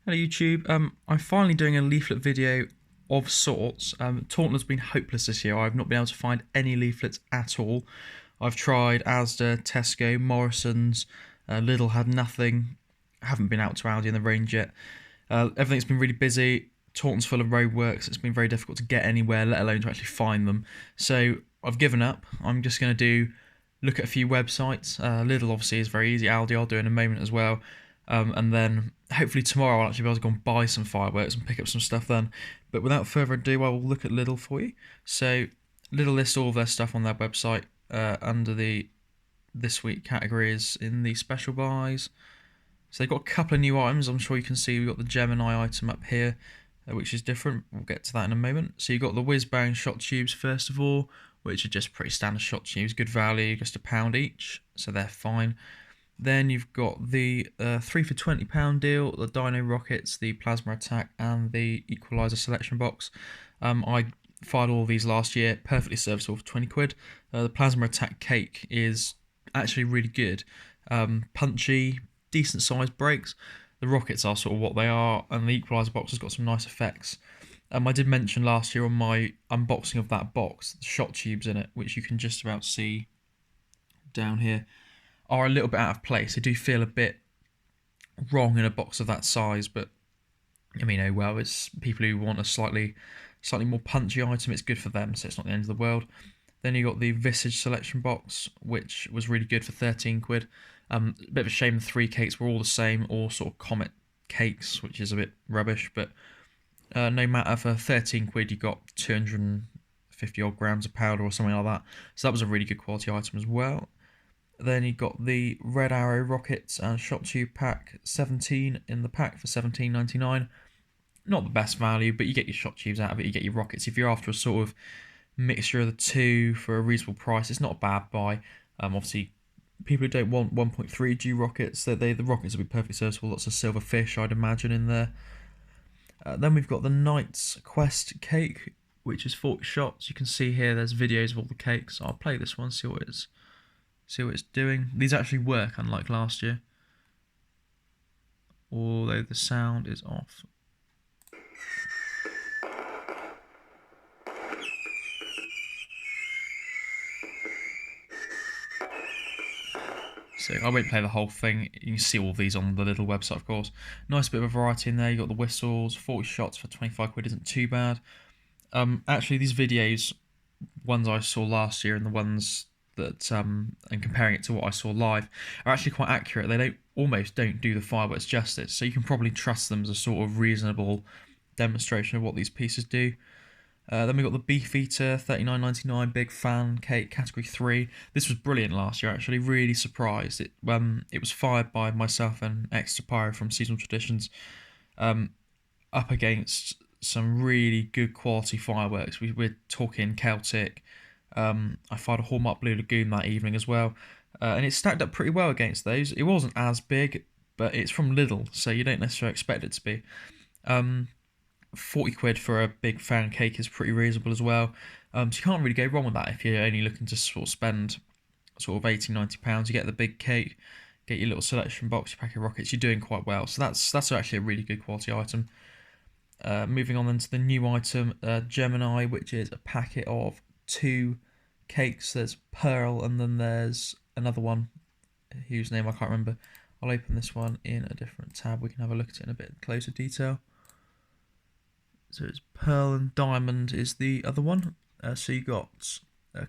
Hello YouTube. I'm finally doing a leaflet video of sorts. Taunton has been hopeless this year. I've not been able to find any leaflets at all. I've tried Asda, Tesco, Morrison's, Lidl had nothing. Haven't been out to Aldi in the range yet. Everything's been really busy. Taunton's full of roadworks. It's been very difficult to get anywhere, let alone to actually find them. So I've given up. I'm just going to look at a few websites. Lidl obviously is very easy. Aldi I'll do in a moment as well. And then hopefully tomorrow I'll actually be able to go and buy some fireworks and pick up some stuff then. But without further ado, I will look at Lidl for you. So Lidl lists all of their stuff on their website under the this week categories in the special buys. So they've got a couple of new items. I'm sure you can see we've got the Gemini item up here, which is different. We'll get to that in a moment. So you've got the whiz bang shot tubes first of all, which are just pretty standard shot tubes, good value, just £1 each, so they're fine. Then you've got the 3 for £20 deal, the Dino Rockets, the Plasma Attack, and the Equalizer selection box. I fired all of these last year, perfectly serviceable for 20 quid. The Plasma Attack cake is actually really good. Punchy, decent sized breaks. The Rockets are sort of what they are, and the Equalizer box has got some nice effects. I did mention last year on my unboxing of that box, the shot tubes in it, which you can just about see down here, are a little bit out of place. They do feel a bit wrong in a box of that size, but I mean, oh well, it's people who want a slightly more punchy item, it's good for them, so it's not the end of the world. Then you got the Visage selection box, which was really good for 13 quid. A bit of a shame the 3 cakes were all the same, all sort of Comet cakes, which is a bit rubbish, but no matter, for 13 quid you got 250 odd grams of powder or something like that, so that was a really good quality item as well. Then you got the Red Arrow Rockets and Shot Tube pack, 17 in the pack for £17.99. Not the best value, but you get your shot tubes out of it, you get your rockets. If you're after a sort of mixture of the two for a reasonable price, it's not a bad buy. Obviously, people who don't want 1.3G rockets, the rockets will be perfectly serviceable. Lots of silver fish, I'd imagine, in there. Then we've got the Knight's Quest cake, which is 40 shots. You can see here there's videos of all the cakes. I'll play this one, see what it's doing. These actually work, unlike last year, although the sound is off. So I won't play the whole thing. You can see all of these on the Lidl website, of course. Nice bit of a variety in there. You got the whistles, 40 shots for 25 quid isn't too bad. Actually, these videos, ones I saw last year and the ones that and comparing it to what I saw live, are actually quite accurate. They almost don't do the fireworks justice, so you can probably trust them as a sort of reasonable demonstration of what these pieces do. Then we got the Beefeater, £39.99, big fan cake, category 3. This was brilliant last year, actually, really surprised. It was fired by myself and Extra Pyro from Seasonal Traditions, up against some really good quality fireworks. We're talking Celtic. I fired a Hallmark Blue Lagoon that evening as well, and it stacked up pretty well against those. It wasn't as big, but it's from Lidl, so you don't necessarily expect it to be. 40 quid for a big fan cake is pretty reasonable as well. So you can't really go wrong with that if you're only looking to sort of spend sort of £80-90. You get the big cake, get your little selection box, your pack of rockets, you're doing quite well. So that's actually a really good quality item. Moving on then to the new item, Gemini, which is a packet of 2 cakes. There's Pearl and then there's another one whose name I can't remember. I'll open this one in a different tab. We can have a look at it in a bit closer detail. So it's Pearl and Diamond is the other one. So you got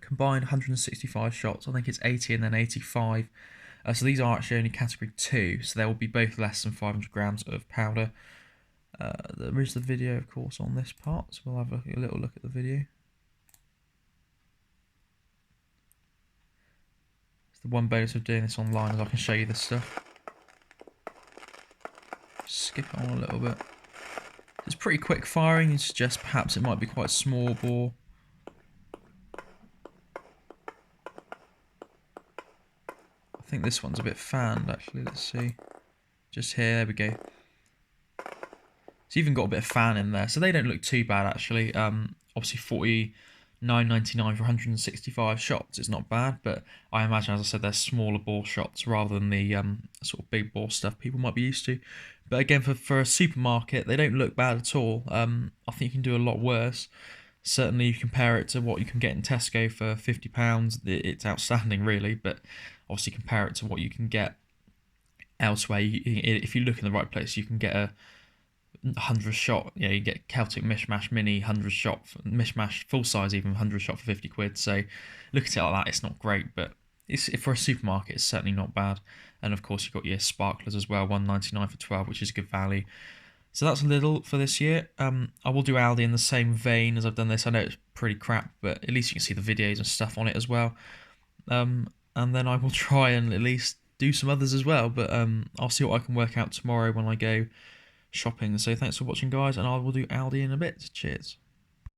combined 165 shots. I think it's 80 and then 85. So these are actually only category 2, so they will be both less than 500 grams of powder. There is the video, of course, on this part, so we'll have a little look at the video. It's the one bonus of doing this online is I can show you this stuff. Skip it on a little bit. It's pretty quick firing, you suggest perhaps it might be quite small bore. I think this one's a bit fanned actually, let's see. Just here, there we go. It's even got a bit of fan in there, so they don't look too bad actually. Obviously 40 9.99 for 165 shots. It's not bad, but I imagine, as I said, they're smaller bore shots rather than the sort of big bore stuff people might be used to. But again, for a supermarket, they don't look bad at all. I think you can do a lot worse. Certainly, you compare it to what you can get in Tesco for £50. It's outstanding, really. But obviously, compare it to what you can get elsewhere. If you look in the right place, you can get a 100 shot. You get Celtic Mishmash Mini 100 shot, Mishmash full size, even 100 shot for £50. So look at it like that. It's not great, but for a supermarket, it's certainly not bad. And of course, you've got your sparklers as well, 1.99 for 12, which is good value. So that's Lidl for this year. I will do Aldi in the same vein as I've done this. I know it's pretty crap, but at least you can see the videos and stuff on it as well. And then I will try and at least do some others as well. But I'll see what I can work out tomorrow when I go shopping. So thanks for watching, guys, and I will do Aldi in a bit. Cheers.